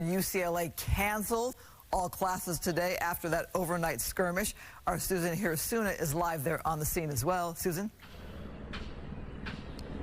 UCLA canceled all classes today after that overnight skirmish. Our Susan Hirasuna is live there on the scene as well. Susan?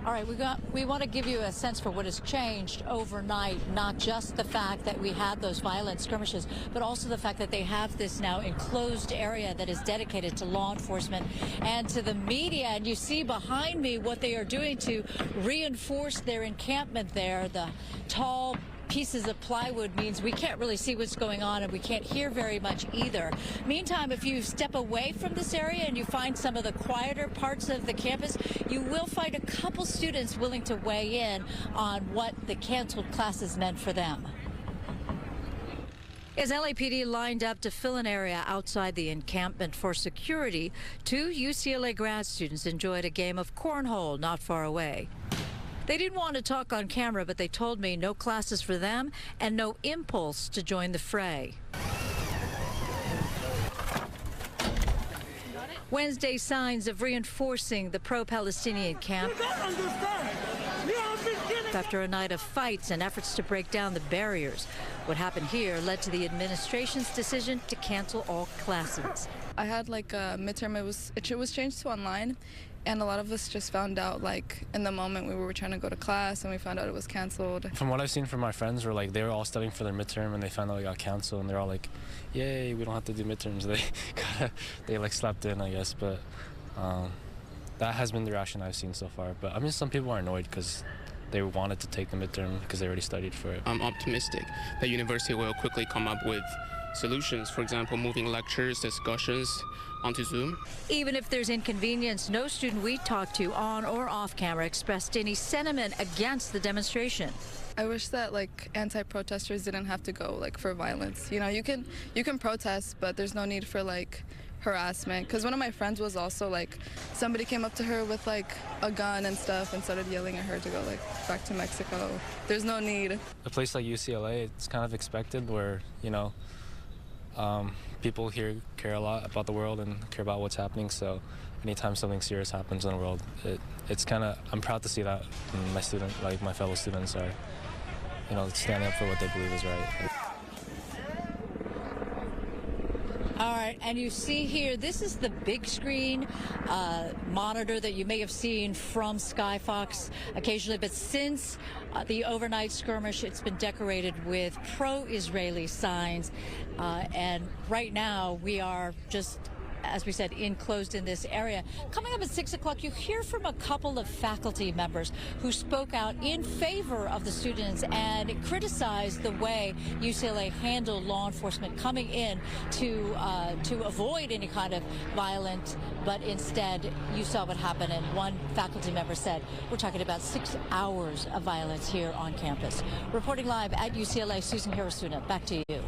All right, we want to give you a sense for what has changed overnight, not just the fact that we had those violent skirmishes, but also the fact that they have this now enclosed area that is dedicated to law enforcement and to the media. And you see behind me what they are doing to reinforce their encampment there. The tall pieces of plywood means we can't really see what's going on, and we can't hear very much either. Meantime, if you step away from this area and you find some of the quieter parts of the campus, you will find a couple students willing to weigh in on what the canceled classes meant for them. As LAPD lined up to fill an area outside the encampment for security, two UCLA grad students enjoyed a game of cornhole not far away. They didn't want to talk on camera, but they told me no classes for them and no impulse to join the fray. Wednesday, signs of reinforcing the pro-Palestinian camp after a night of fights and efforts to break down the barriers. What happened here led to the administration's decision to cancel all classes. I had like a midterm. It was changed to online, and a lot of us just found out like in the moment we were trying to go to class, and we found out it was canceled. From what I've seen from my friends, they were all studying for their midterm, and they found out it got canceled, and they're all like, "Yay, we don't have to do midterms." They like slept in, I guess, but that has been the reaction I've seen so far. But I mean, some people are annoyed because they wanted to take the midterm because they already studied for it. I'm optimistic that university will quickly come up with solutions, for example, moving lectures, discussions onto Zoom. Even if there's inconvenience, no student we talked to on or off camera expressed any sentiment against the demonstration. I wish that like anti-protesters didn't have to go like for violence. You know, you can protest, but there's no need for like harassment. Because one of my friends was also like, somebody came up to her with like a gun and stuff and started yelling at her to go like back to Mexico. There's no need. A place like UCLA, it's kind of expected where, you know, people here care a lot about the world and care about what's happening. So anytime something serious happens in the world, it's kind of, I'm proud to see that my fellow students are, you know, standing up for what they believe is right. All right, and you see here, this is the big screen monitor that you may have seen from Skyfox occasionally, but since the overnight skirmish, it's been decorated with pro-Israeli signs, and right now we are just, as we said, enclosed in this area. Coming up at 6 o'clock, you hear from a couple of faculty members who spoke out in favor of the students and criticized the way UCLA handled law enforcement coming in to avoid any kind of violence, but instead you saw what happened, and one faculty member said, we're talking about 6 hours of violence here on campus. Reporting live at UCLA, Susan Hirasuna, back to you.